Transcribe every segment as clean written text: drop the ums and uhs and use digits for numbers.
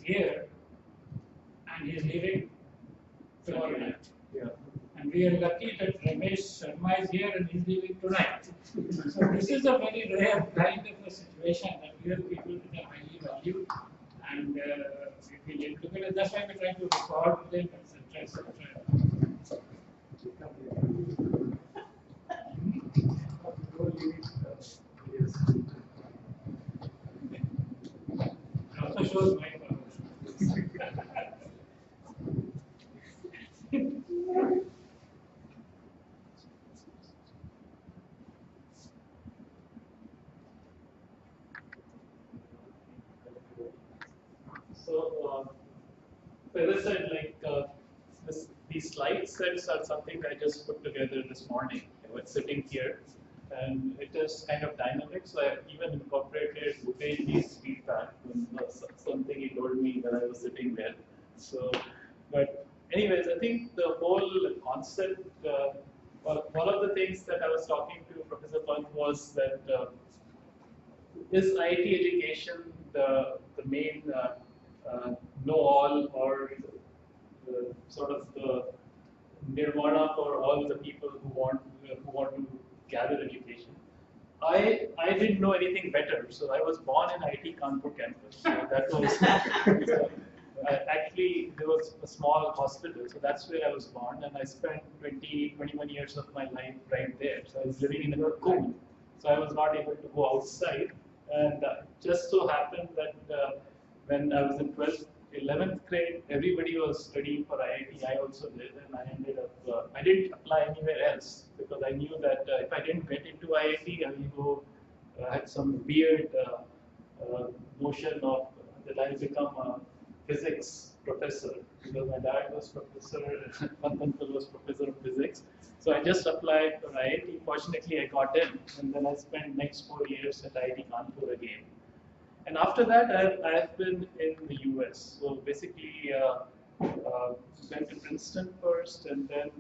here and he's leaving tomorrow night. Yeah. And we are lucky that Ramesh Sharma is here and he's leaving tonight. So this is a very rare kind of a situation that we have people with a highly value and we live together. That's why we're trying to record them, etc. etc. It also shows my So, as I said, these slide sets are something I just put together this morning. I was sitting here, and it is kind of dynamic. So I even incorporated Bhupesh's feedback on something he told me when I was sitting there. So, but anyways, I think the whole concept. One of the things that I was talking to Professor Pant was that is IIT education the main know-all or sort of the nirvana for all the people who want to gather education. I didn't know anything better, so I was born in IIT Kanpur campus. So that was actually there was a small hospital, so that's where I was born, and I spent 21 years of my life right there. So I was living in a cocoon, so I was not able to go outside. And just so happened that when I was in 12th, 11th grade, everybody was studying for IIT. I also did, and I ended up, I didn't apply anywhere else because I knew that if I didn't get into IIT, I will go, I had some weird notion of that I will become a physics professor because my dad was professor, Pantanpal was professor of physics. So I just applied for IIT. Fortunately, I got in, and then I spent next 4 years at IIT Kanpur again. And after that, I've been in the US. So basically, went to Princeton first, and then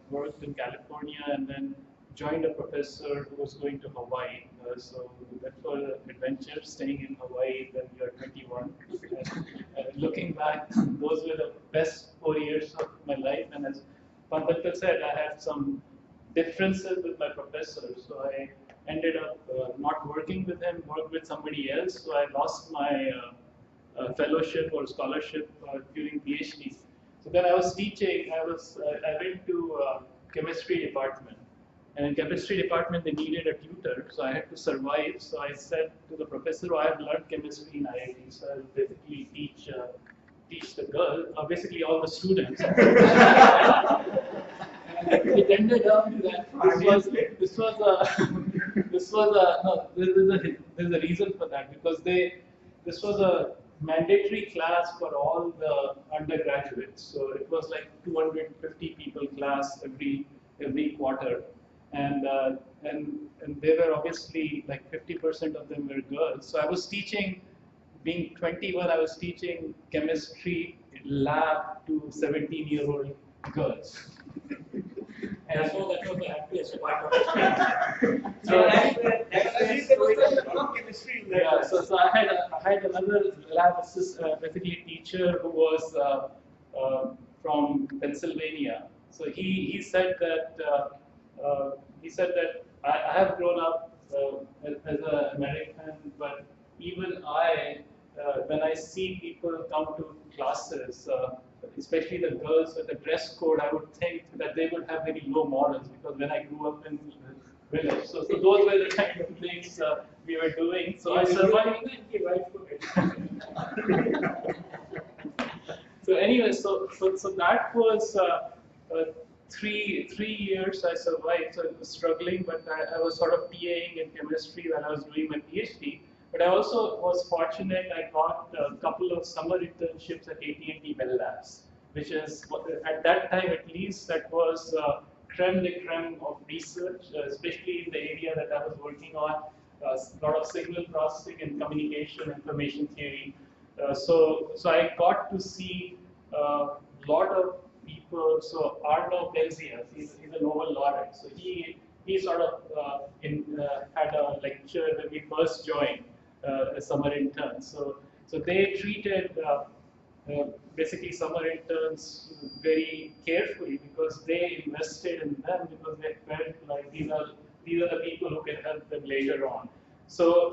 worked in California, and then joined a professor who was going to Hawaii. So that was an adventure, staying in Hawaii when you're 21. Looking back, those were the best 4 years of my life. And as Pantanpal said, I had some differences with my professor. So I ended up not working with him, worked with somebody else. So I lost my fellowship or scholarship during PhD. So then I was teaching. I went to chemistry department, and in chemistry department they needed a tutor. So I had to survive. So I said to the professor, "I have learned chemistry in IIT, so I'll basically teach the girl, basically all the students." It ended up that there's a reason for that because this was a mandatory class for all the undergraduates. So it was like 250 people class every quarter, and they were obviously like 50% of them were girls. So I was teaching, being 21, I was teaching chemistry lab to 17-year-old girls. And so that was the happiest part of the So chemistry. Yeah, so I had another lab assistant, basically teacher who was from Pennsylvania. So he said that I have grown up as an American, but even when I see people come to classes, especially the girls with the dress code, I would think that they would have very low morals because when I grew up in the village, so those were the kind of things we were doing. So I survived. So anyway, so that was 3 years I survived. So I was struggling, but I was sort of TAing in chemistry when I was doing my PhD. But I also was fortunate. I got a couple of summer internships at AT&T Bell Labs, which is at that time at least that was creme de creme of research, especially in the area that I was working on. A lot of signal processing and communication, information theory. So I got to see a lot of people. So Arno Penzias, he's a Nobel laureate. So he sort of had a lecture when we first joined as summer intern. So So they treated basically summer interns very carefully because they invested in them because they felt like these are the people who can help them later on. So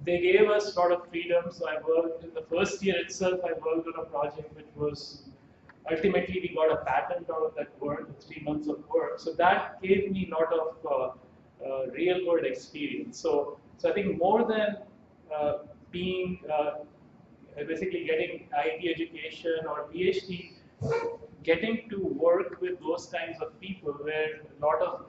they gave us a lot of freedom. So I worked in the first year itself. I worked on a project which was ultimately we got a patent out of that work, 3 months of work. So that gave me a lot of real world experience. So I think more than being basically getting IT education or PhD, getting to work with those kinds of people where a lot of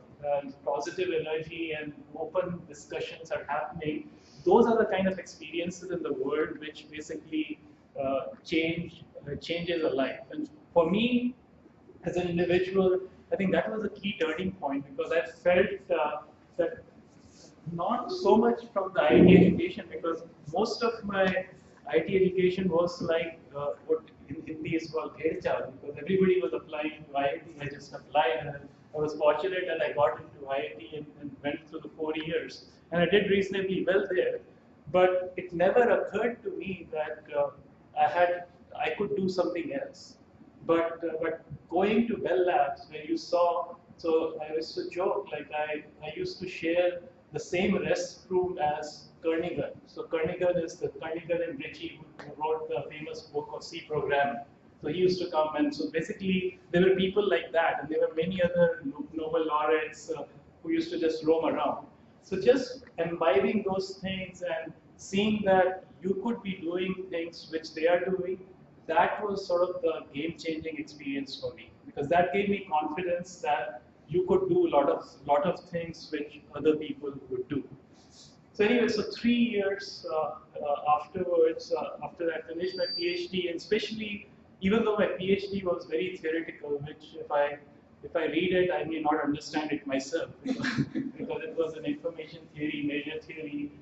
positive energy and open discussions are happening, those are the kind of experiences in the world which basically changes a life. And for me, as an individual, I think that was a key turning point because I felt that not so much from the IT education because most of my IT education was like what in Hindi is called Ghircha because everybody was applying to IIT. I just applied and I was fortunate that I got into IIT and went through the 4 years and I did reasonably well there. But it never occurred to me that I could do something else. But going to Bell Labs where you saw, so I used to joke like I used to share the same restroom as Kernighan. So Kernighan is the Kernighan and Ritchie who wrote the famous book of C programming. So he used to come and so basically there were people like that and there were many other Nobel laureates who used to just roam around. So just imbibing those things and seeing that you could be doing things which they are doing, that was sort of the game-changing experience for me because that gave me confidence that you could do a lot of things which other people would do. So anyway, so 3 years afterwards, after I finished my PhD, and especially even though my PhD was very theoretical, which if I read it, I may not understand it myself because it was an information theory, measure theory,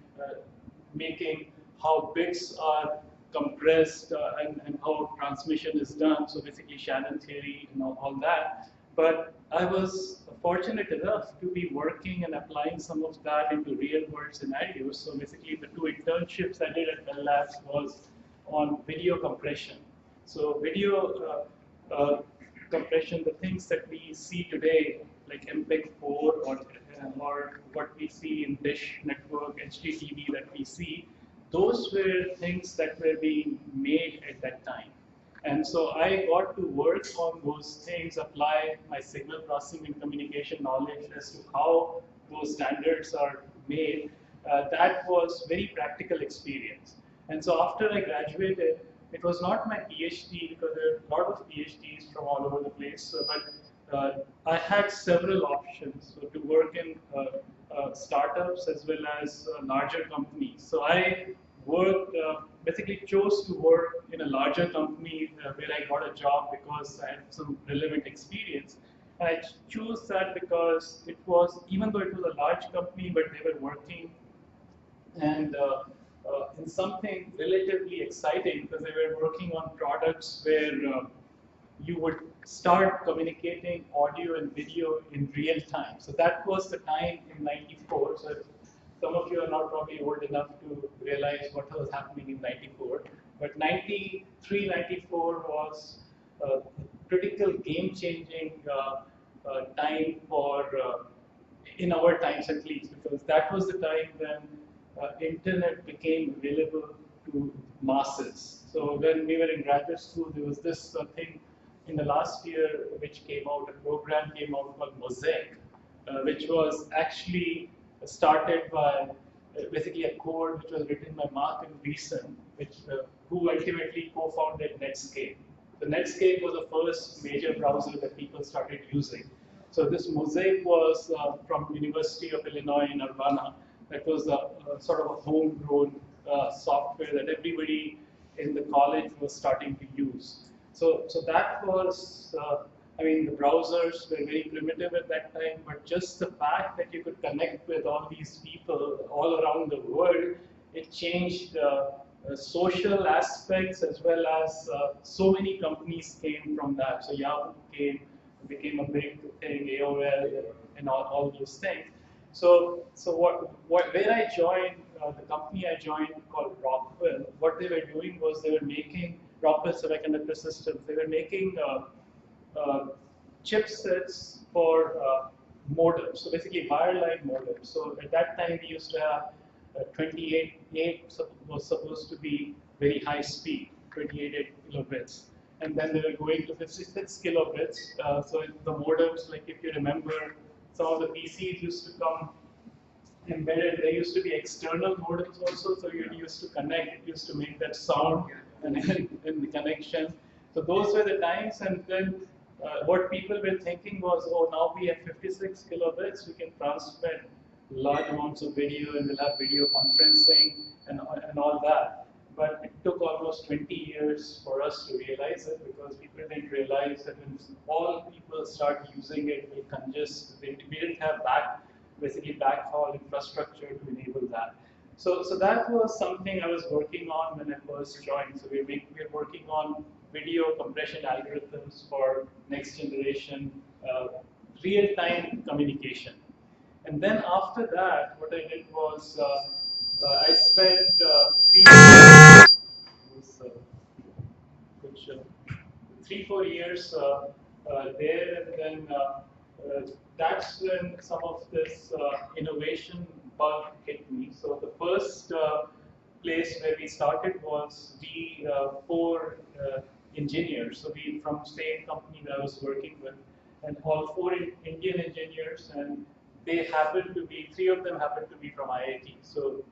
making how bits are compressed and how transmission is done. So basically Shannon theory and all that. But I was fortunate enough to be working and applying some of that into real world scenarios. So basically the 2 internships I did at Bell Labs was on video compression. So video compression, the things that we see today, like MPEG-4 or what we see in Dish Network, HDTV that we see, those were things that were being made at that time. And so I got to work on those things, apply my signal processing and communication knowledge as to how those standards are made. That was very practical experience. And so after I graduated, it was not my PhD because there are a lot of PhDs from all over the place, but I had several options to work in startups as well as larger companies. So I worked, basically chose to work in a larger company where I got a job because I had some relevant experience. And I chose that because it was, even though it was a large company, but they were working and in something relatively exciting because they were working on products where you would start communicating audio and video in real time. So that was the time in '94. So some of you are not probably old enough to realize what was happening in '94. But '93, '94 was a critical game-changing time for, in our times at least, because that was the time when internet became available to masses. So when we were in graduate school, there was this thing in the last year which came out, a program came out called Mosaic, which was actually started by basically a code which was written by Mark and Beeson, who ultimately co-founded Netscape. The Netscape was the first major browser that people started using. So this Mosaic was from University of Illinois in Urbana. That was sort of a homegrown software that everybody in the college was starting to use. So that was, I mean, the browsers were very primitive at that time, but just the fact that you could connect with all these people all around the world, it changed social aspects as well as so many companies came from that. So Yahoo became a big thing, AOL, and all those things. So where I joined the company I joined called Rockwell, what they were doing was they were making Rockwell Semiconductor Systems. They were making chipsets for modems, so basically wireline modems. So at that time we used to have 28 was supposed to be very high speed, 28 kilobits, and then they were going to 56 kilobits. So the modems, like if you remember, some of the PCs used to come embedded. There used to be external modems also, so you used to connect, it used to make that sound and in the connection. So those were the times, and then what people were thinking was, oh, now we have 56 kilobits, we can transmit large amounts of video, and we'll have video conferencing and all that. But it took almost 20 years for us to realize it, because people didn't realize that when all people start using it, it will congest. We didn't have basically backhaul infrastructure to enable that. So that was something I was working on when I first joined. So we're working on video compression algorithms for next generation real-time communication. And then after that, what I did was I spent 3-4 years there, and then that's when some of this innovation bug hit me. So the first place where we started was we 4 engineers. So we from same company that I was working with, and all 4 Indian engineers, and they happened to be 3 of them happened to be from IIT. So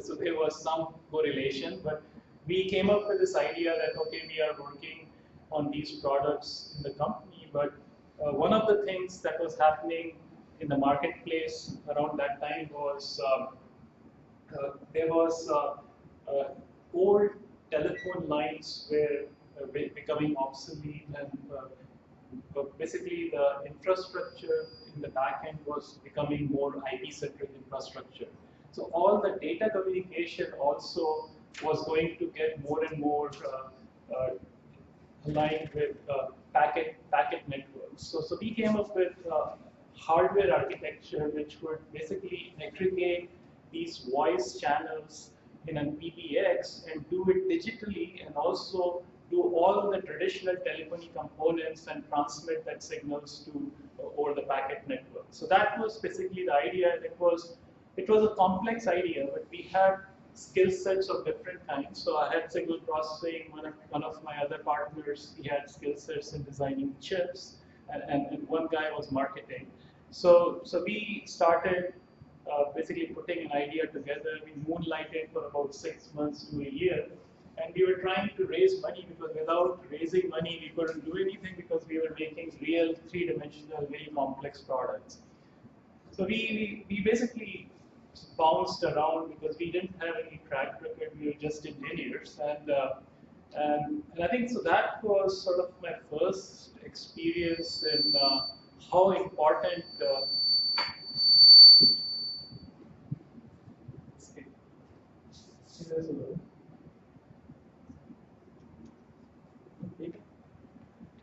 so there was some correlation, but we came up with this idea that okay, we are working on these products in the company, but one of the things that was happening in the marketplace around that time was there was old telephone lines were becoming obsolete, and basically the infrastructure in the back end was becoming more IP-centric infrastructure. So all the data communication also was going to get more and more aligned with packet networks. So we came up with hardware architecture which would basically aggregate these voice channels in an PBX and do it digitally, and also do all the traditional telephony components and transmit that signals to over the packet network. So that was basically the idea. It was a complex idea, but we had skill sets of different kinds. So I had signal processing. One of my other partners, he had skill sets in designing chips, and one guy was marketing. So we started basically putting an idea together. We moonlighted for about 6 months to a year, and we were trying to raise money, because without raising money, we couldn't do anything, because we were making real 3-dimensional, very complex products. So we basically bounced around, because we didn't have any track record. We were just engineers, and I think so that was sort of my first experience in how important.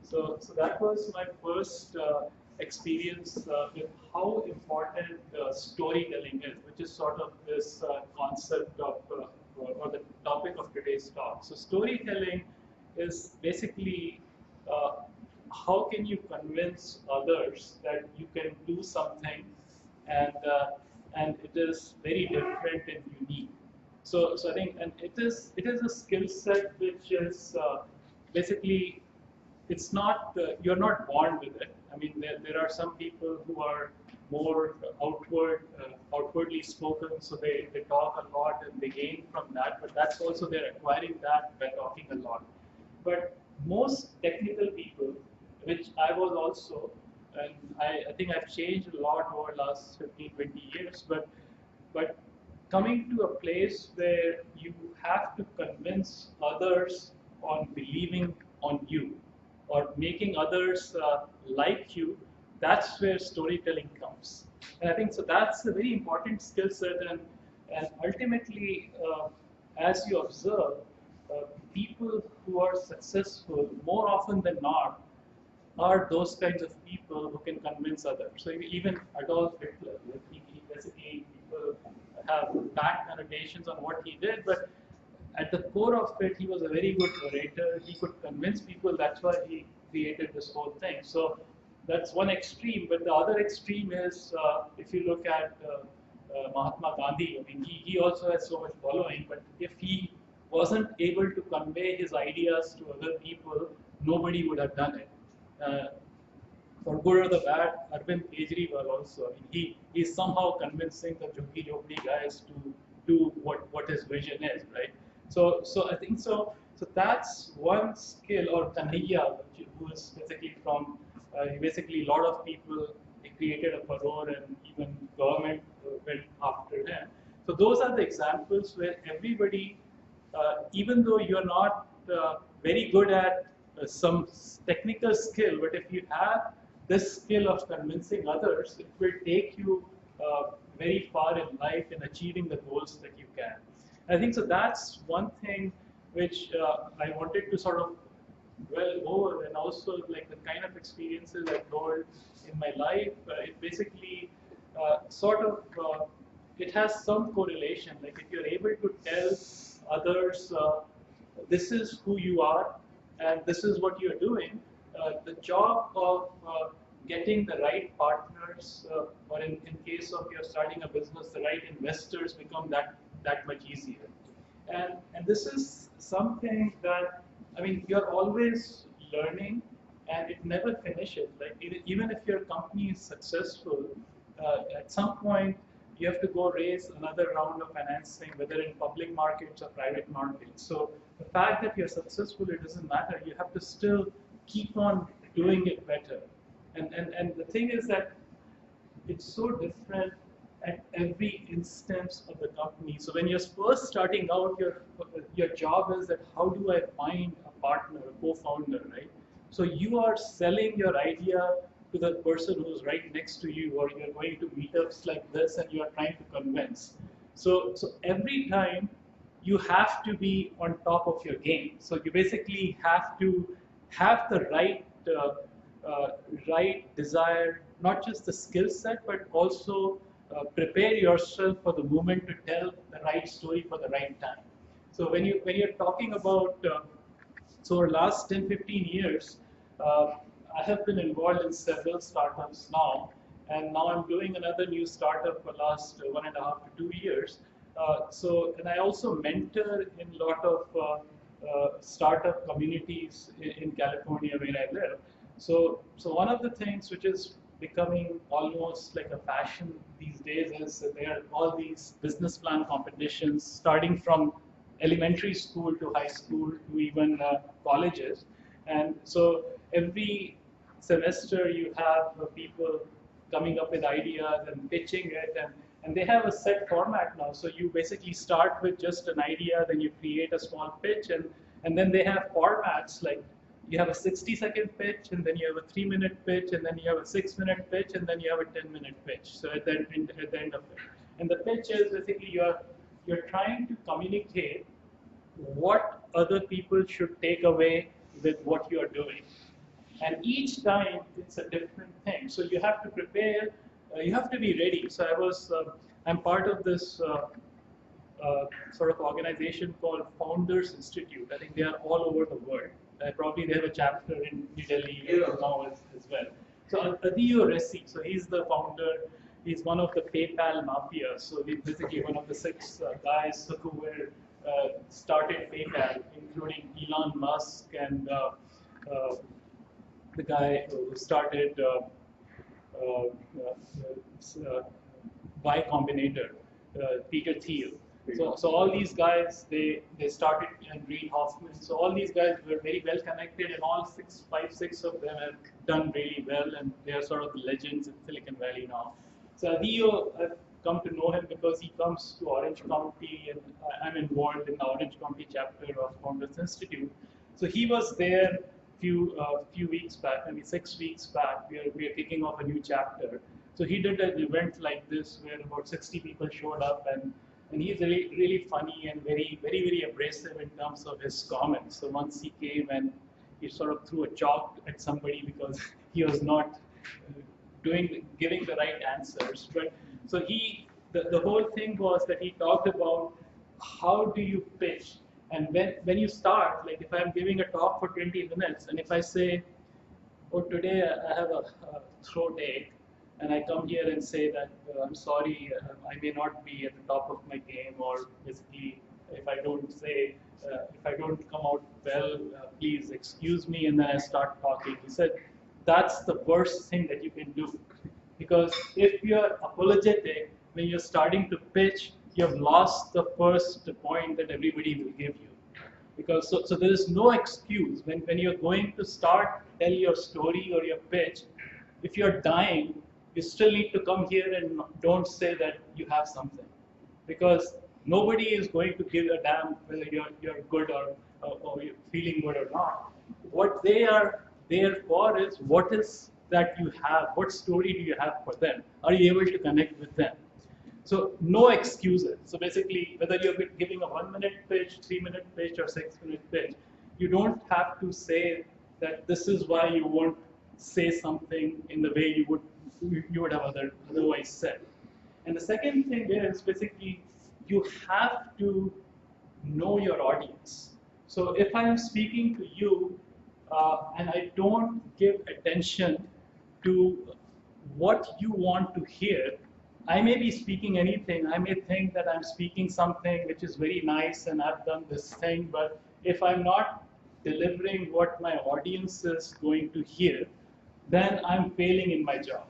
So that was my first experience with how important storytelling is, which is sort of this concept of, or the topic of today's talk. So storytelling is basically how can you convince others that you can do something, and it is very different and unique. So I think, and it is a skill set which is basically, it's not you're not born with it. I mean, there are some people who are more outwardly spoken, so they talk a lot and they gain from that. But that's also, they're acquiring that by talking a lot. But most technical people, which I was also, and I think I've changed a lot over the last 15, 20 years. But coming to a place where you have to convince others on believing on you, or making others like you, that's where storytelling comes. And I think so that's a very important skill set, and ultimately, as you observe, people who are successful more often than not are those kinds of people who can convince others. So even Adolf Hitler, he basically, people have bad connotations on what he did, but at the core of it, he was a very good orator. He could convince people. That's why he created this whole thing. So that's one extreme. But the other extreme is if you look at Mahatma Gandhi. I mean, he also has so much following. But if he wasn't able to convey his ideas to other people, nobody would have done it. For good or the bad, Arvind Kejriwal also. I mean, he's somehow convincing the Jhuggi Jhopdi guys to do what his vision is, right? So I think so. So that's one skill, or Kanhaiya, who is basically from basically a lot of people. He created a furore, and even government went after him. So those are the examples where everybody, even though you're not very good at some technical skill, but if you have this skill of convincing others, it will take you very far in life in achieving the goals that you can. I think so. That's one thing which I wanted to sort of dwell over, and also like the kind of experiences I told in my life. It basically sort of it has some correlation. Like if you're able to tell others, this is who you are, and this is what you're doing. The job of getting the right partners, or in case of you're starting a business, the right investors become that much easier. And this is something that, I mean, you're always learning, and it never finishes. Like even if your company is successful, at some point you have to go raise another round of financing, whether in public markets or private markets. So the fact that you're successful, it doesn't matter. You have to still keep on doing it better. And the thing is that it's so different at every instance of the company. So when you're first starting out, your job is that how do I find a partner, a co-founder, right? So you are selling your idea to the person who's right next to you, or you're going to meetups like this and you are trying to convince. So every time you have to be on top of your game. So you basically have to have the right desire, not just the skill set, but also prepare yourself for the moment to tell the right story for the right time. So when you're talking about so over last 10, 15 years, I have been involved in several startups now, and now I'm doing another new startup for last 1.5 to 2 years. And I also mentor in a lot of startup communities in California where I live. So one of the things which is becoming almost like a fashion these days is that there are all these business plan competitions, starting from elementary school to high school to even colleges. And so every semester you have people coming up with ideas and pitching it, and they have a set format now. So you basically start with just an idea, then you create a small pitch, and then they have formats like you have a 60-second pitch, and then you have a 3-minute pitch, and then you have a 6-minute pitch, and then you have a 10-minute pitch. So at the end of it, and the pitch is basically you're trying to communicate what other people should take away with what you are doing. And each time it's a different thing. So you have to prepare, you have to be ready. So I'm part of this sort of organization called Founders Institute. I think they are all over the world. Probably they have a chapter in New Delhi now as well. So Adeo Resi, so he's the founder. He's one of the PayPal mafia. So he's basically one of the 6 guys who were started PayPal, including Elon Musk and the guy who started Y Combinator, Peter Thiel. So all these guys, they started, and Reid Hoffman. So all these guys were very well connected, and all 6 of them have done really well, and they are sort of the legends in Silicon Valley now. So Adeo, I've come to know him because he comes to Orange County, and I'm involved in the Orange County chapter of Founders Institute. So he was there few weeks back, maybe 6 weeks back. We are kicking off a new chapter. So he did an event like this where about 60 people showed up, and he's really funny and very abrasive in terms of his comments. So once he came and he sort of threw a chalk at somebody because he was not giving the right answers. But so he the whole thing was that he talked about how do you pitch. And when you start, like if I'm giving a talk for 20 minutes, and if I say, oh, today I have a throat ache, and I come here and say that I'm sorry, I may not be at the top of my game, or basically, if I don't say, if I don't come out well, please excuse me, and then I start talking. He said, that's the worst thing that you can do. Because if you're apologetic, when you're starting to pitch, you've lost the first point that everybody will give you. Because so there is no excuse when you're going to start tell your story or your pitch. If you're dying, you still need to come here and don't say that you have something, because nobody is going to give a damn whether you're good or you're feeling good or not. What they are there for is what is that you have, what story do you have for them? Are you able to connect with them? So no excuses. So basically, whether you're giving a 1-minute pitch, 3-minute pitch, or 6-minute pitch, you don't have to say that this is why you won't say something in the way you would have otherwise said. And the second thing is basically you have to know your audience. So if I am speaking to you and I don't give attention to what you want to hear, I may be speaking anything. I may think that I'm speaking something which is very nice and I've done this thing, but if I'm not delivering what my audience is going to hear, then I'm failing in my job.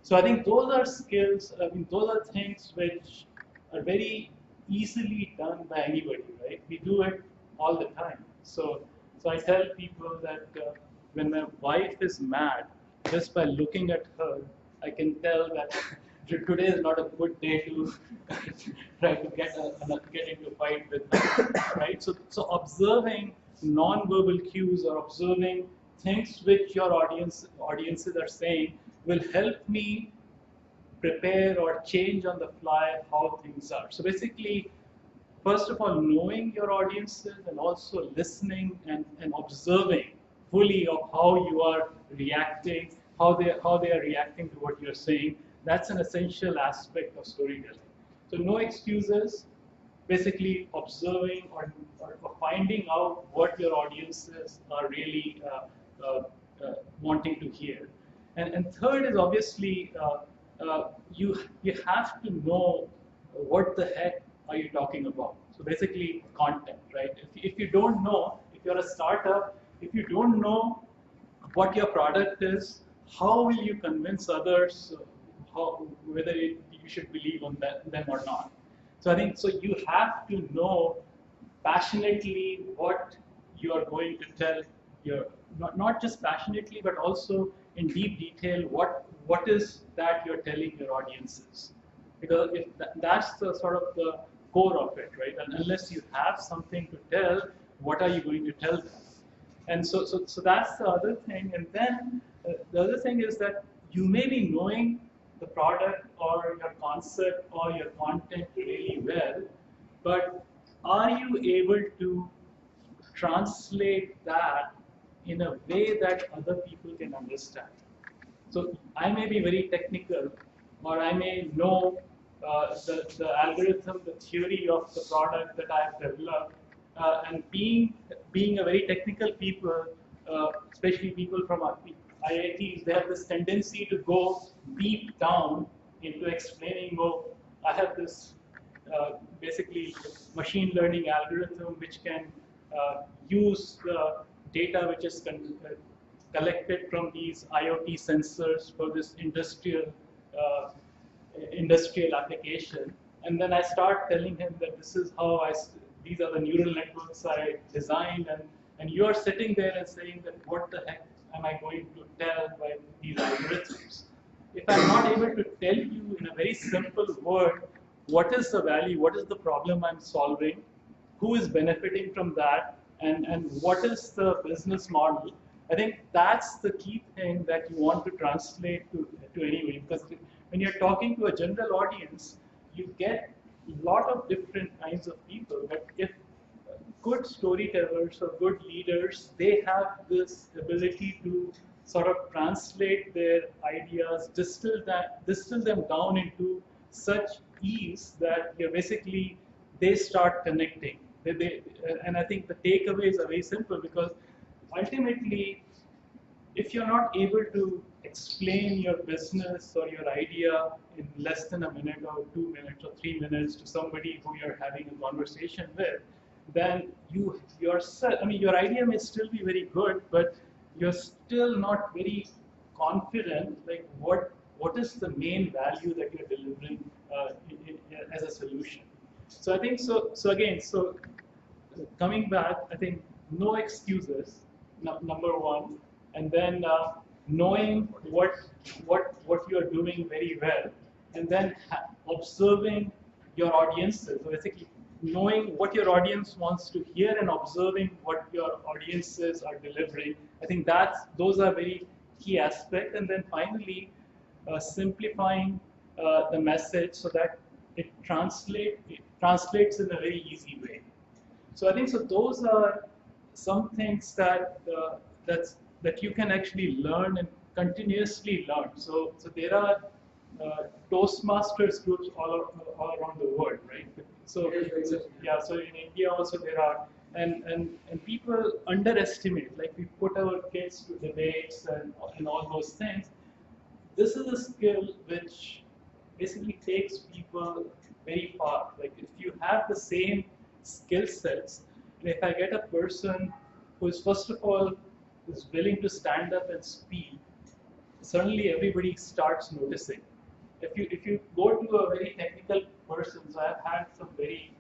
So I think those are skills, I mean, those are things which are very easily done by anybody, right? We do it all the time. So I tell people that when my wife is mad, just by looking at her, I can tell that today is not a good day to try to get into a fight with her, right? So observing non-verbal cues or observing things which your audiences are saying will help me prepare or change on the fly how things are. So basically, first of all, knowing your audiences and also listening and observing fully of how you are reacting, how they are reacting to what you're saying. That's an essential aspect of storytelling. So no excuses, basically observing or finding out what your audiences are really wanting to hear. And third is obviously you have to know what the heck are you talking about. So basically content, right? If you don't know, if you're a startup, if you don't know what your product is, how will you convince others whether you should believe on them or not? So I think so you have to know passionately what you are going to tell your not just passionately but also in deep detail what is that you're telling your audiences, because if that's the sort of the core of it, right? And unless you have something to tell, what are you going to tell them? And so that's the other thing. And then the other thing is that you may be knowing the product or your concept or your content really well, but are you able to translate that in a way that other people can understand? So I may be very technical, or I may know the algorithm, the theory of the product that I have developed, and being a very technical people, especially people from IITs, they have this tendency to go deep down into explaining, oh, I have this basically machine learning algorithm which can use the data which is collected from these IoT sensors for this industrial application. And then I start telling him that this is how these are the neural networks I designed, and you are sitting there and saying that what the heck am I going to tell by these algorithms? If I'm not able to tell you in a very simple word what is the value, what is the problem I'm solving, who is benefiting from that, and what is the business model, I think that's the key thing that you want to translate to anybody. Because when you're talking to a general audience, you get a lot of different kinds of people. But if good storytellers or good leaders, they have this ability to sort of translate their ideas, distill them down into such ease that you're basically they start connecting. And I think the takeaways are very simple because ultimately, if you're not able to explain your business or your idea in less than a minute or 2 minutes or 3 minutes to somebody who you're having a conversation with, then yourself, I mean, your idea may still be very good, but you're still not very confident, like what is the main value that you're delivering as a solution. So I think so again, so coming back, I think no excuses, number one, and then knowing what you're doing very well, and then observing your audiences. So basically, knowing what your audience wants to hear and observing what your audiences are delivering. I think those are very key aspects. And then finally, simplifying the message so that it translates in a very easy way. So I think so. Those are some things that you can actually learn and continuously learn. So there are Toastmasters groups all around the world, right? So yeah. So in India also there are, and people underestimate. Like we put our kids to debates and all those things. This is a skill which basically takes people very far. Like if you have the same skill sets, and if I get a person who is first of all is willing to stand up and speak, suddenly everybody starts noticing. If you go to a very technical person, so I've had some very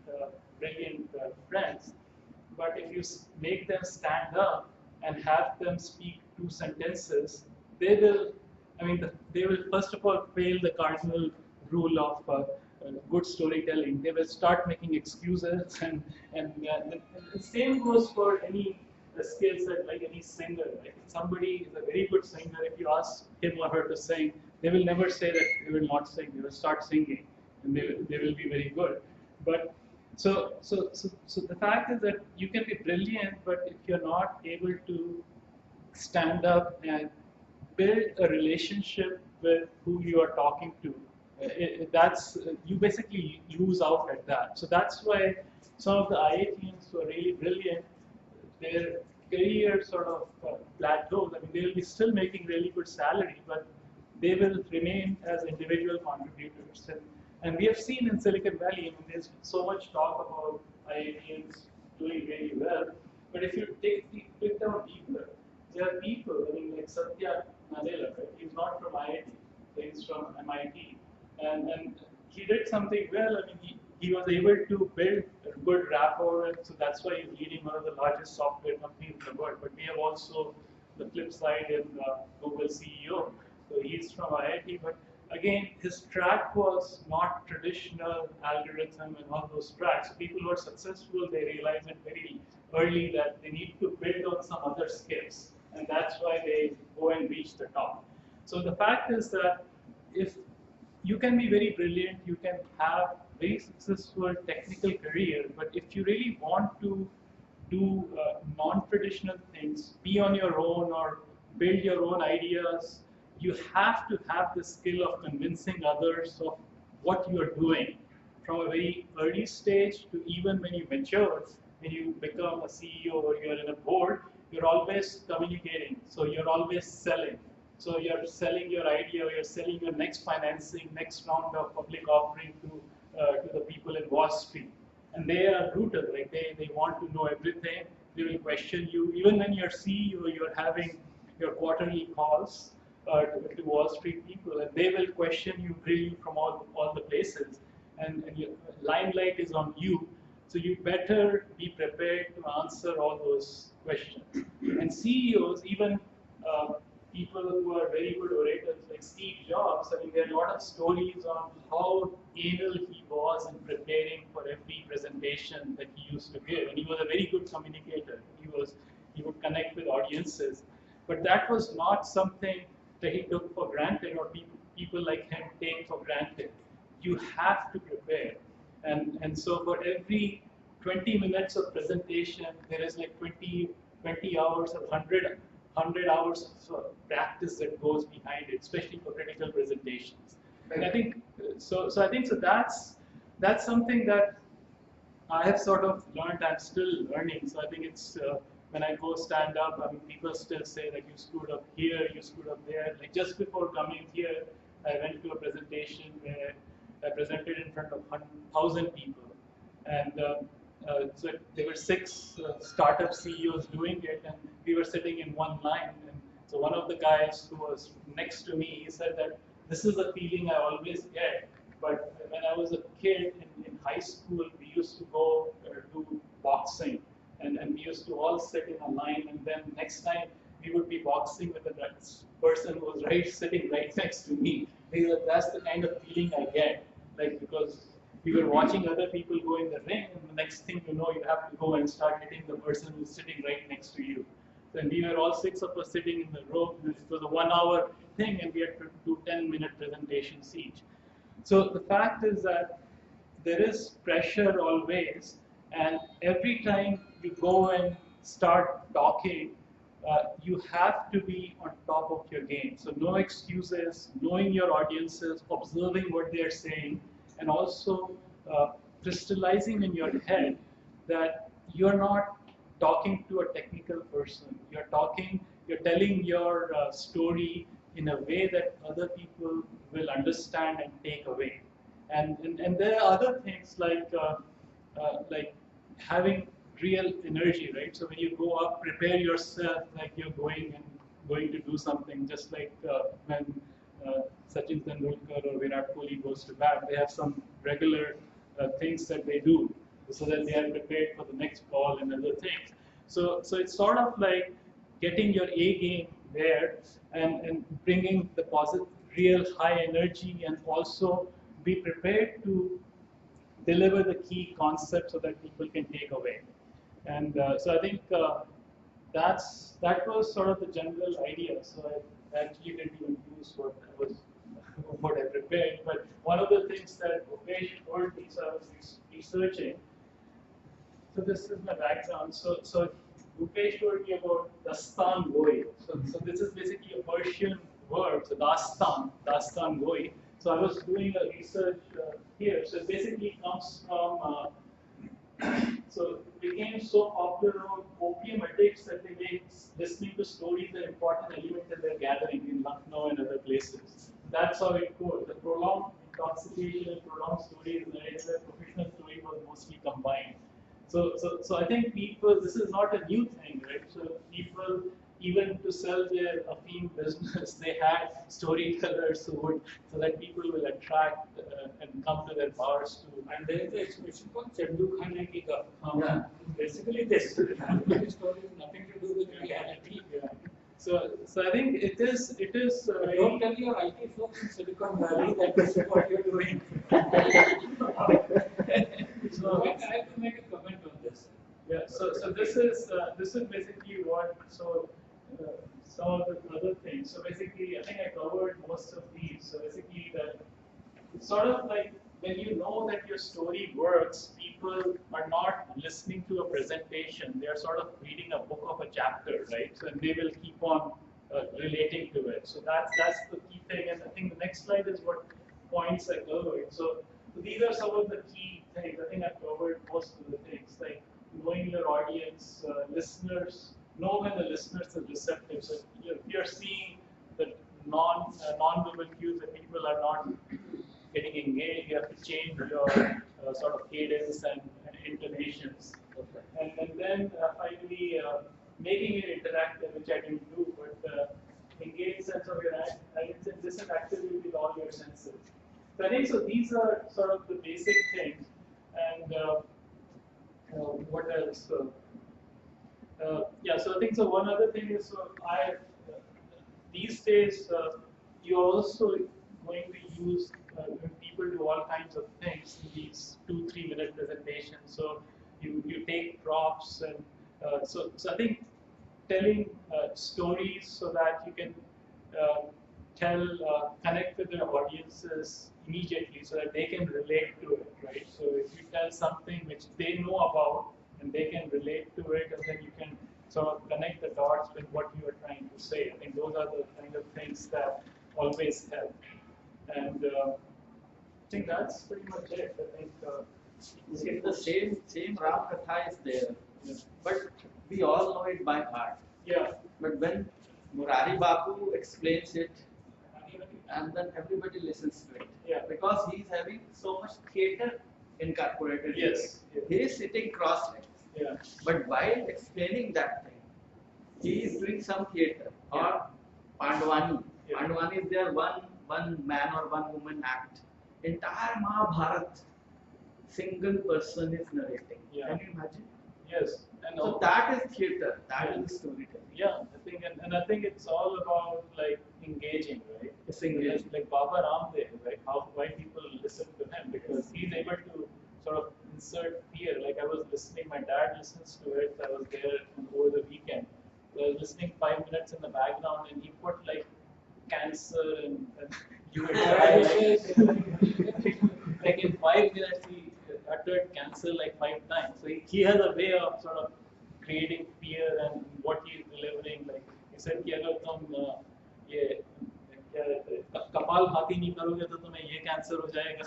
brilliant friends, but if you make them stand up and have them speak 2 sentences, they will, I mean, they will first of all fail the cardinal rule of good storytelling. They will start making excuses, and the same goes for any skill set, like any singer. Like if somebody is a very good singer, if you ask him or her to sing, they will never say that they will not sing. They will start singing, and they will be very good. But so the fact is that you can be brilliant, but if you're not able to stand up and build a relationship with who you are talking to, you basically lose out at that. So that's why some of the IITians who are really brilliant, their career sort of plateaus. I mean, they will be still making really good salary, but they will remain as individual contributors. And we have seen in Silicon Valley, I mean, there's so much talk about IITians doing very well, but if you take down deeper, there are people, I mean, like Satya Nadella, right? He's not from IIT, he's from MIT. And he did something well. I mean, he was able to build a good rapport, and so that's why he's leading one of the largest software companies in the world. But we have also the flip side in Google CEO. So he's from IIT, but again, his track was not traditional algorithm and all those tracks. So people who are successful, they realize it very early that they need to build on some other skills, and that's why they go and reach the top. So the fact is that if you can be very brilliant, you can have very successful technical career, but if you really want to do non-traditional things, be on your own or build your own ideas, you have to have the skill of convincing others of what you are doing from a very early stage to even when you mature, when you become a CEO or you're in a board, you're always communicating. So you're always selling. So you're selling your idea, or you're selling your next financing, next round of public offering to the people in Wall Street. And they are brutal, like they want to know everything. They will question you. Even when you're CEO, you're having your quarterly calls to Wall Street people, and they will question you really from all the places. And your limelight is on you. So you better be prepared to answer all those questions. And CEOs, even people who are very good orators like Steve Jobs, I mean, there are a lot of stories on how anal he was in preparing for every presentation that he used to give. And he was a very good communicator. He would connect with audiences. But that was not something that he took for granted or people like him take for granted. You have to prepare. And so for every 20 minutes of presentation, there is like 20 hours or 100 hours of practice that goes behind it, especially for critical presentations. And I think so. I think so. That's something that I have sort of learned. I'm still learning. So I think it's when I go stand up, I mean, people still say that you screwed up here, you screwed up there. Like just before coming here, I went to a presentation where I presented in front of 1,000 people, and so there were six startup CEOs doing it, and we were sitting in one line. And so one of the guys who was next to me, he said that this is a feeling I always get. But when I was a kid in high school, we used to go do boxing, and we used to all sit in a line, and then next time we would be boxing with the person who was sitting right next to me. Because that's the kind of feeling I get, like because we were watching other people go in the ring, and the next thing you know, you have to go and start hitting the person who's sitting right next to you. Then we were all six of us sitting in the row. It was a 1 hour thing, and we had to do 10-minute presentations each. So the fact is that there is pressure always, and every time you go and start talking, you have to be on top of your game. So no excuses, knowing your audiences, observing what they are saying, and also crystallizing in your head that you're not talking to a technical person. You're telling your story in a way that other people will understand and take away. And there are other things like having real energy, right? So when you go up, prepare yourself like you're going to do something. Just like when Sachin Tendulkar or Virat Kohli goes to bat, they have some regular things that they do so that they are prepared for the next ball and other things. So it's sort of like getting your A game there and bringing the positive, real high energy, and also be prepared to deliver the key concept so that people can take away. And so I think that was sort of the general idea. So I actually didn't even use what I prepared. But one of the things that Upesh told me, so I was researching. So this is my background. So Upesh told me about Dastan Goi. So this is basically a Persian word. So Dastan Goi. So I was doing a research here. So it basically comes from so it became so popular among opium addicts that they make listening to stories an important element in their gathering in Lucknow and other places. That's how it goes. The prolonged intoxication and prolonged stories narrated by professional story was mostly combined. So I think people, this is not a new thing, right? So people, even to sell their afim business, they had storytellers who would, so that people will attract and come to their bars to. And there is the expression called Chandu Khane ki Gap. Yeah. Basically, this story has nothing to do with reality. Yeah. So I think it is. Don't tell your IT folks in Silicon Valley that this is what you're doing. So I have to make a comment on this. Yeah. So this is basically what. So some of the other things. So basically, I think I covered most of these. So basically, that it's sort of like when you know that your story works, people are not listening to a presentation. They are sort of reading a book of a chapter, right? So they will keep on relating to it. So that's the key thing. And I think the next slide is what points I covered. So these are some of the key things. I think I've covered most of the things, like knowing your audience, listeners. Know when the listeners are receptive. So if you're seeing the non-verbal cues that people are not getting engaged, you have to change your sort of cadence and intonations. Okay. And then finally, making it interactive, which I didn't do, but engage sense of your listen actively with all your senses. So I think so. These are sort of the basic things. And what else? Yeah. So I think so. One other thing is, so these days you're also going to use people do all kinds of things in these 2-3 minute presentations. So you take props, and so I think telling stories so that you can connect with your audiences immediately, so that they can relate to it, right? So if you tell something which they know about and they can relate to it, and then you can sort of connect the dots with what you are trying to say. I think those are the kind of things that always help. And I think that's pretty much it. I think See, the same Ram Katha is there, yeah. but we all know it by heart. Yeah. But when Murari Bapu explains it, and then everybody listens to it. Yeah. Because he is having so much theatre incorporated. Yes. In it. He is sitting cross-legged. Yeah. But while explaining that thing, he is doing some theatre. Or Pandwani. Yeah. Pandwani is there one man or one woman act. Entire Mahabharat, single person is narrating. Yeah. Can you imagine? Yes. And So that is theatre. That is storytelling. yeah, I think, and I think it's all about like engaging, right? It's engaging. Like Baba Ramdev, like why people listen to him, because he's able to sort of insert fear. Like I was listening, my dad listens to it. I was there over the weekend. So I was listening 5 minutes in the background, and he put like cancer and you would die. Like in 5 minutes, he uttered cancer like 5 times. So he has a way of sort of creating fear and what he is delivering. Like he said कि अगर तुम ये क्या कहते हैं, कपाल भाती नहीं करोगे तो तुम्हें ये कैंसर हो जाएगा.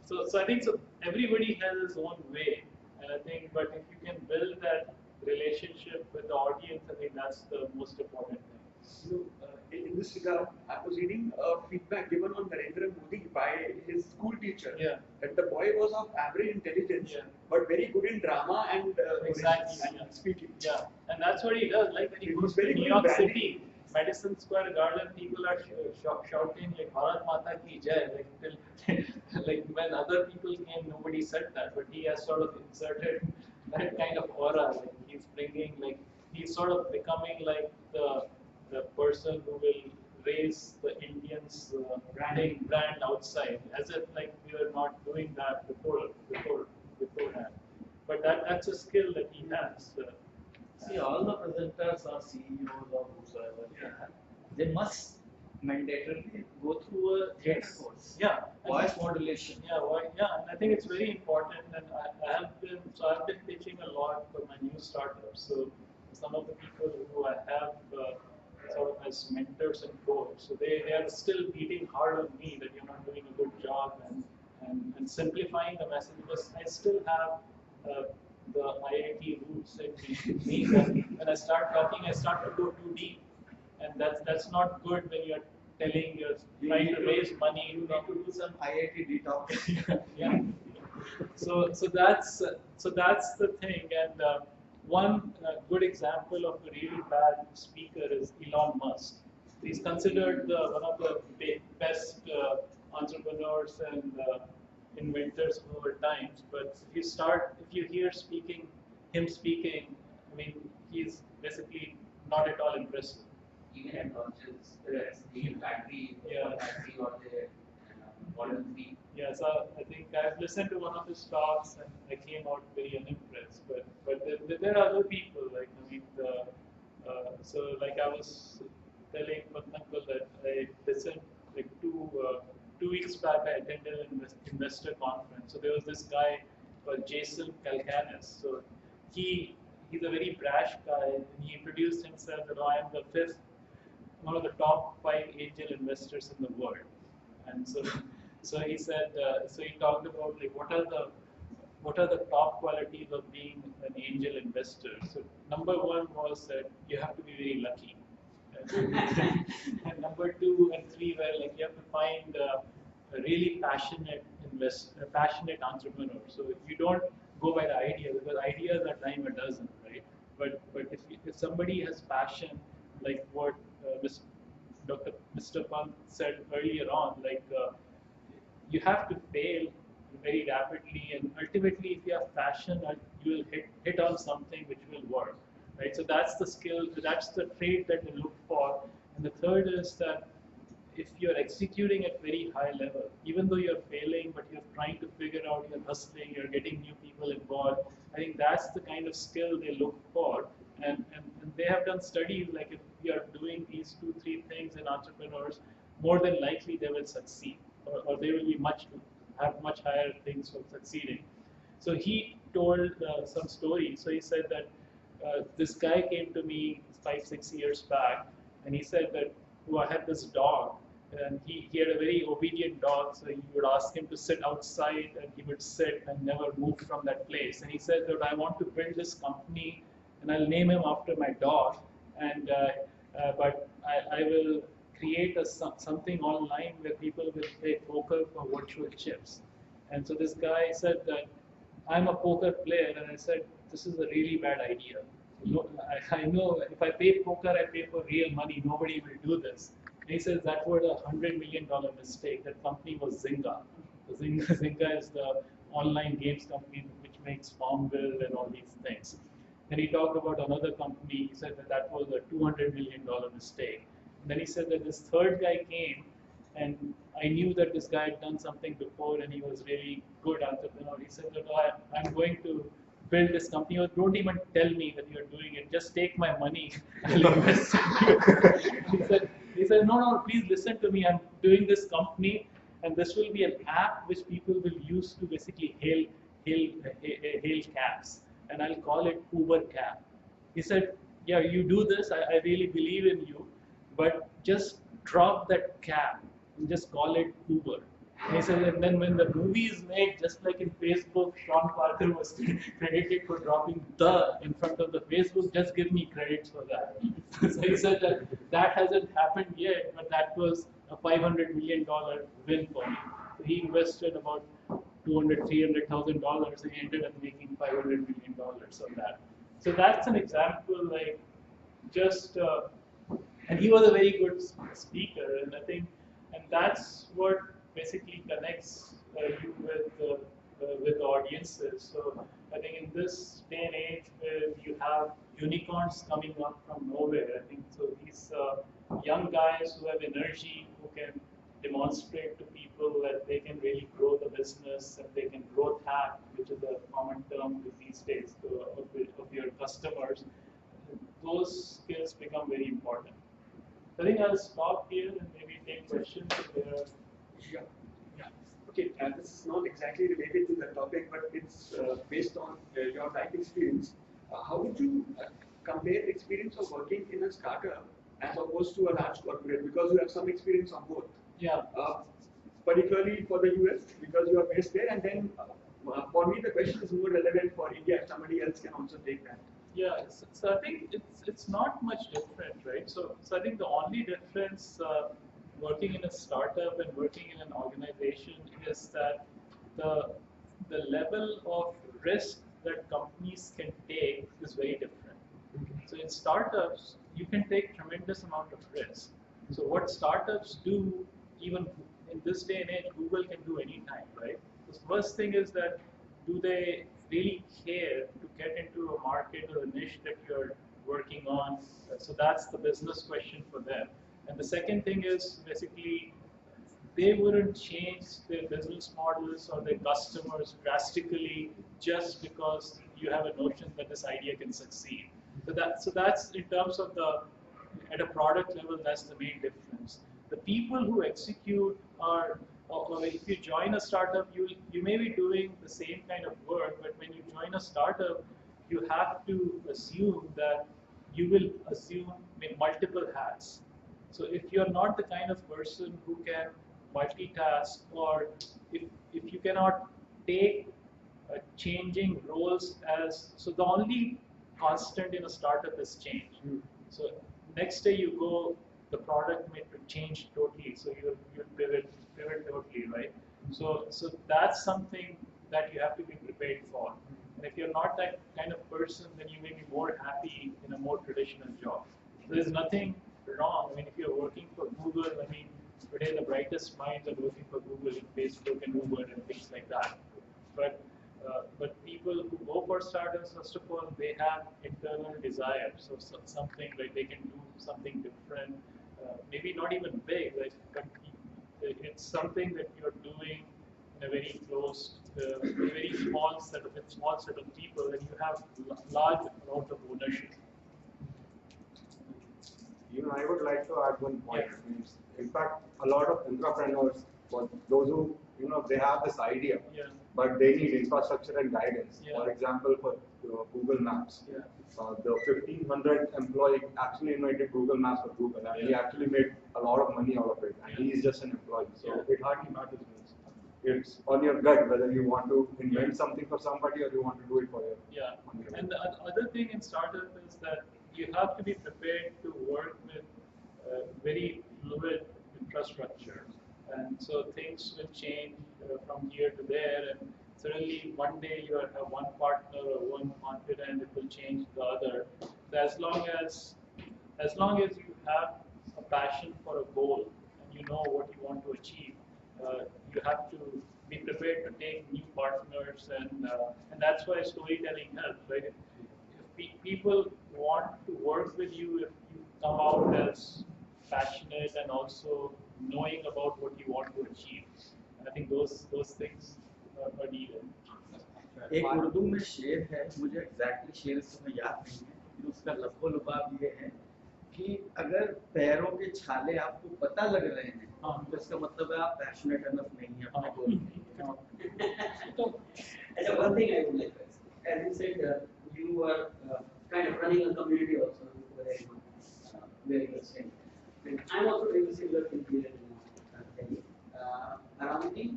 So I think so everybody has his own way, and I think, but if you can build that relationship with the audience, I think that's the most important thing. So, in this regard, I was reading feedback given on Narendra Modi by his school teacher. Yeah. That the boy was of average intelligence, Yeah. but very good in drama and Exactly. and speaking. Yeah, and that's what he does. Like when he He goes was to very New good York in branding. City, Madison Square Garden, people are shouting like Bharat Mata ki Jai. Like till, like when other people came, nobody said that, but he has sort of inserted that kind of aura. Like he's bringing, like he's sort of becoming like the person who will raise the Indians brand outside, as if like we were not doing that beforehand. But that's a skill that he has. See, all the presenters or CEOs or whosoever, Yeah. they must mandatorily go through a theatre course. Yeah. Voice modulation. Yeah, and I think it's very important. And I've been pitching a lot for my new startups. So some of the people who I have sort of as mentors and coach, so they are still beating hard on me that you're not doing a good job and simplifying the message, because I still have the IIT roots in me. When I start talking, I start to go too deep, and that's not good when you're telling you're trying to raise money. You need to do some IIT detox. Yeah. So that's the thing. And one good example of a really bad speaker is Elon Musk. He's considered one of the best entrepreneurs and inventors of our times. But if you hear him speaking, I mean, he's basically not at all impressive. Even at launches, the battery, Yeah. battery or the model 3. Yeah, so I think I've listened to one of his talks and I came out very unimpressed. But there are other people, like I mean, so like I was telling Patnankul that I listened like 2 weeks back. I attended an investor conference. So there was this guy called Jason Kalkanis. So he's a very brash guy, and he introduced himself that I am one of the top 5 angel investors in the world. And so he said, so he talked about like what are the top qualities of being an angel investor. So number 1 was that you have to be very lucky. And number 2 and 3 were like you have to find a really passionate entrepreneur. So you don't go by the idea, because ideas are dime a dozen, right? But if somebody has passion, like what Mr. Pant said earlier on, like you have to fail very rapidly, and ultimately, if you have passion, you will hit on something which will work, right? So that's the skill, that's the trait that we look for. And the third is that if you're executing at very high level, even though you're failing, but you're trying to figure out, you're hustling, you're getting new people involved, I think that's the kind of skill they look for. And they have done studies, like if we are doing these 2-3 things in entrepreneurs, more than likely they will succeed, or they will be have much higher things for succeeding. So he told some story. So he said that this guy came to me 5-6 years back, and he said that, oh, I had this dog, And he had a very obedient dog, so you would ask him to sit outside and he would sit and never move from that place. And he said that I want to build this company and I'll name him after my dog, and but I will create something online where people will play poker for virtual chips. And so this guy said that I'm a poker player, and I said this is a really bad idea. No, I know if I pay poker, I pay for real money. Nobody will do this. And he says that was $100 million mistake. That company was Zynga. Zynga is the online games company which makes Farmville and all these things. Then he talked about another company. He said that that was a $200 million mistake. And then he said that this third guy came, and I knew that this guy had done something before, and he was really good entrepreneur. He said that I'm going to build this company. Or don't even tell me that you're doing it. Just take my money. I'll invest in you. He said, no, please listen to me. I'm doing this company, and this will be an app which people will use to basically hail cabs, and I'll call it Uber Cab. He said, yeah, you do this. I really believe in you, but just drop that cab and just call it Uber. And he said, and then when the movie is made, just like in Facebook, Sean Parker was credited for dropping the in front of the Facebook, just give me credits for that. So he said that that hasn't happened yet, but that was a $500 million win for him. So he invested about $300,000, and he ended up making $500 million on that. So that's an example, like just, and he was a very good speaker, and I think, and that's what basically connects you with audiences. So I think in this day and age where you have unicorns coming up from nowhere, I think so these young guys who have energy, who can demonstrate to people that they can really grow the business and they can growth hack, which is a common term these days of your customers, those skills become very important. I think I'll stop here and maybe take questions if there are. Yeah. Yeah. Okay, this is not exactly related to the topic, but it's based on your life experience. How would you compare experience of working in a startup as opposed to a large corporate? Because you have some experience on both. Yeah. Particularly for the US, because you are based there, and then for me the question is more relevant for India. If somebody else can also take that. Yeah, so I think it's not much different, right? So I think the only difference working in a startup and working in an organization is that the level of risk that companies can take is very different. So in startups, you can take tremendous amount of risk. So what startups do, even in this day and age, Google can do anytime, right? The first thing is that do they really care to get into a market or a niche that you're working on? So that's the business question for them. And the second thing is basically they wouldn't change their business models or their customers drastically just because you have a notion that this idea can succeed. So that's in terms of at a product level, that's the main difference. The people who execute are, or if you join a startup, you may be doing the same kind of work, but when you join a startup, you have to assume that you will assume multiple hats. So if you're not the kind of person who can multitask, or if you cannot take changing roles so the only constant in a startup is change. So next day you go, the product may change totally, so you'll pivot totally, right? So that's something that you have to be prepared for. And if you're not that kind of person, then you may be more happy in a more traditional job. So there's nothing wrong. I mean, if you're working for Google, I mean, today the brightest minds are working for Google and Facebook and Uber and things like that. But people who go for startups, first of all, they have internal desire. So something like they can do something different, maybe not even big, but it's something that you're doing in a very close, very small set of people, and you have large amount of ownership. Even I would like to add one point. In fact, a lot of entrepreneurs, for those who they have this idea, Yeah. but they need infrastructure and guidance. Yeah. For example, for Google Maps, Yeah. the 1500 employee actually invented Google Maps for Google, and he actually made a lot of money out of it, and he is just an employee. So it hardly matters much. It's on your gut whether you want to invent something for somebody or you want to do it for your. On your And the other thing in startup is that you have to be prepared to work with very fluid infrastructure, and so things will change from here to there, and suddenly one day you have one partner or one confident, it will change the other. So as long as you have a passion for a goal and you know what you want to achieve, you have to be prepared to take new partners, and that's why storytelling helps, right? If people want to work with you if you come out as passionate and also knowing about what you want to achieve. I think those things are needed. एक उर्दू में शेर है, मुझे exactly शेर इस समय याद नहीं है, लेकिन उसका लफ्ज़ो लुबाब ये है कि अगर पैरों के छाले आपको पता लग रहे हैं, तो इसका मतलब है आप पैशनेट इनफ नहीं है अपने गोल के And one thing I would like to ask, as you said, you are kind of running a community also very interesting. And I'm also doing a similar thing here in Delhi, around the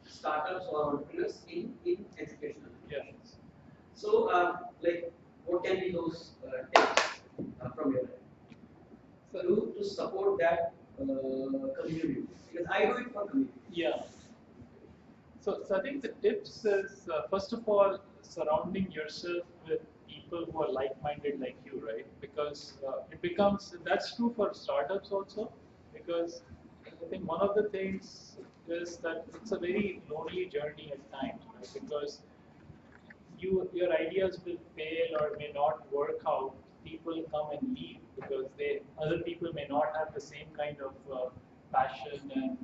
startups or entrepreneurs in educational institutions. So, like, what can be those tips from your end? So, to support that community, because I do it for community. Yeah. So I think the tips is first of all surrounding yourself with people who are like-minded like you, right? Because it becomes that's true for startups also, because I think one of the things is that it's a very lonely journey at times, right? Because your ideas will fail or may not work out. People come and leave because other people may not have the same kind of passion and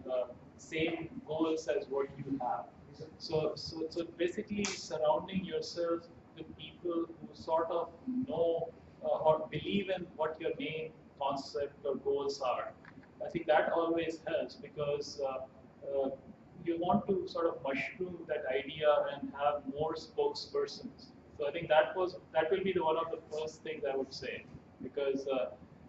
same goals as what you have. So basically surrounding yourself with people who sort of know or believe in what your main concept or goals are. I think that always helps because you want to sort of mushroom that idea and have more spokespersons. So I think that will be one of the first things I would say, because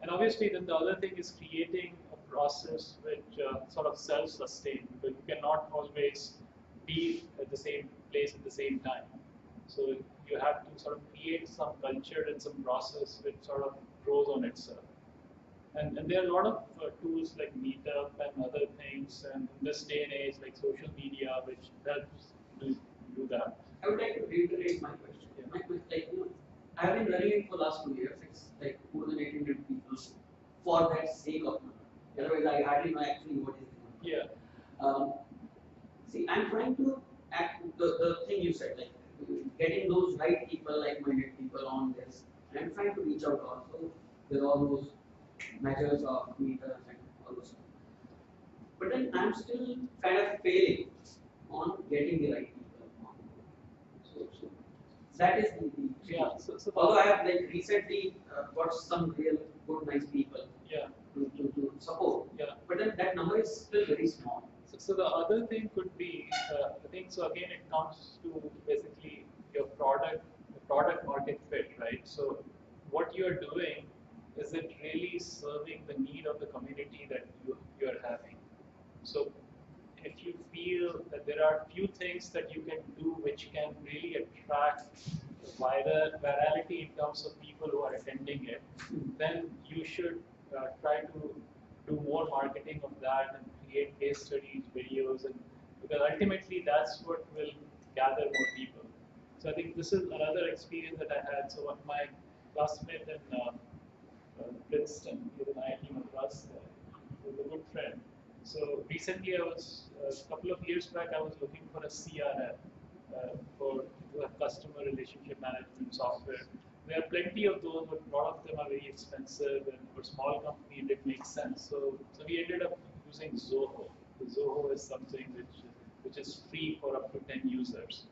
and obviously then the other thing is creating a process which sort of self-sustain, because you cannot always be at the same place at the same time. So you have to sort of create some culture and some process which sort of grows on itself. And there are a lot of tools like Meetup and other things, and in this day and age, like social media, which helps do that. I would like to reiterate my question. Yeah. My question, like, I've been running it for the last 2 years. It's like more than 800 people for that sake of number. Otherwise, I hardly know actually what is the number. Yeah. See, I'm trying to act the thing you said, like getting those right people, like-minded people on this. And I'm trying to reach out also with all those measures of meters and all those stuff. But then I'm still kind of failing on getting the right people on. So that is the Yeah. So although I have like recently got some real good, nice people yeah. to support. Yeah. But then that number is still very small. So the other thing could be, I think so again it comes to basically your product market fit, right? So what you're doing, is it really serving the need of the community that you're having? So if you feel that there are few things that you can do which can really attract virality in terms of people who are attending it, then you should try to do more marketing of that and create case studies, videos, and because ultimately that's what will gather more people. So I think this is another experience that I had. So my classmate in Princeton, here in IIT Madras, was a good friend. So recently, a couple of years back, I was looking for a CRM for customer relationship management software. There are plenty of those, but a lot of them are very expensive, and for small company, it didn't make sense. So we ended up using Zoho. Zoho is something which is free for up to 10 users.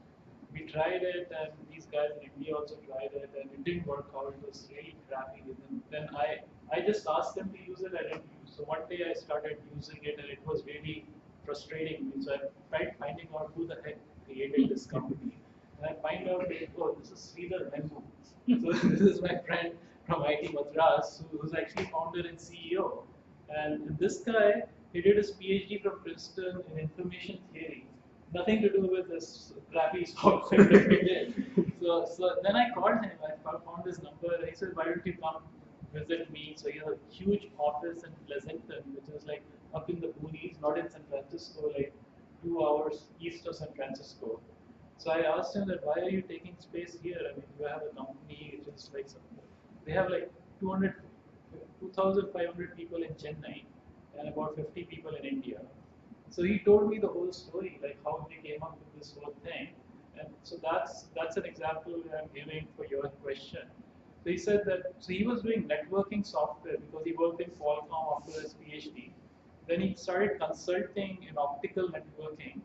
We tried it, and these guys in India also tried it, and it didn't work out. It was really crappy. And then I just asked them to use it. I didn't use. So one day I started using it, and it was really frustrating me. So I tried finding out who the heck created this company. And I find out that, oh, this is Sridhar Membu. So this is my friend from IT Madras, who's actually founder and CEO. And this guy, he did his PhD from Princeton in information theory. Nothing to do with this crappy software that we did. So then I called him, I found his number, and he said, why don't you come visit me? So he has a huge office in Pleasanton, which is like up in the boonies, not in San Francisco, like 2 hours east of San Francisco. So I asked him that, why are you taking space here? I mean, you have a company, just like they have like 2,500 people in Chennai and about 50 people in India. So he told me the whole story, like how they came up with this whole thing. And so that's an example that I'm giving for your question. So he said that, so he was doing networking software because he worked in Qualcomm after his PhD. Then he started consulting in optical networking.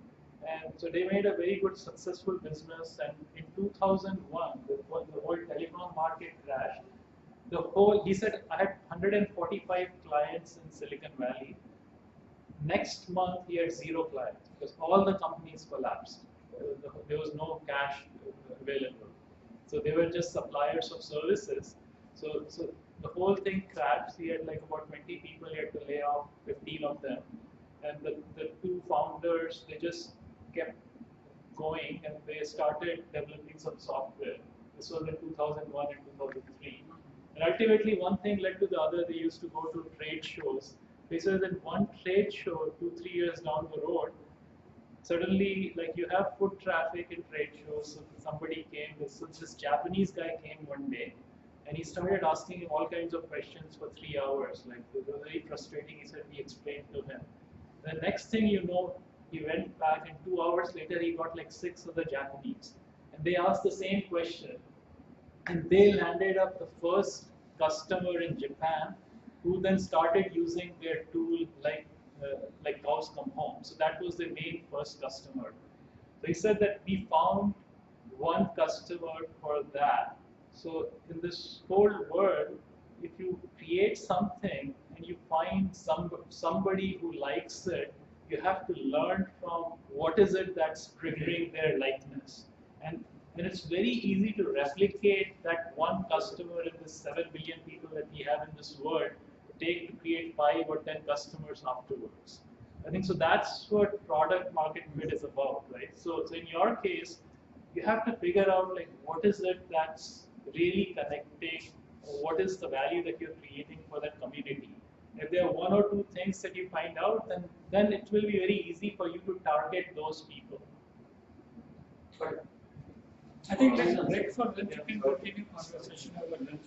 And so they made a very good successful business. And in 2001, the whole telecom market crashed. He said, I had 145 clients in Silicon Valley. Next month, he had 0 clients because all the companies collapsed. There was no cash available. So they were just suppliers of services. So the whole thing crashed. He had like about 20 people, he had to lay off 15 of them. And the 2 founders, they just kept going and they started developing some software. This was in 2001 and 2003. And ultimately, one thing led to the other. They used to go to trade shows. They said that one trade show, 2-3 years down the road, suddenly, like you have foot traffic in trade shows. So somebody came, this Japanese guy came one day, and he started asking him all kinds of questions for 3 hours. Like it was very frustrating. He said we explained to him. The next thing you know, he went back, and 2 hours later, he got like 6 other Japanese, and they asked the same question. And they landed up the first customer in Japan, who then started using their tool like cows come home. So that was the main first customer. So he said that we found one customer for that. So in this whole world, if you create something and you find somebody who likes it, you have to learn from what is it that's triggering their likeness. And it's very easy to replicate that one customer in the 7 billion people that we have in this world to create 5 or 10 customers afterwards. I think so that's what product market fit is about, right? So in your case, you have to figure out like what is it that's really connecting, or what is the value that you're creating for that community. If there are 1 or 2 things that you find out, then it will be very easy for you to target those people. But I think let's break for lunch. You can continue conversation over lunch.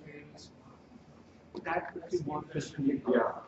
That would be more question. Yeah.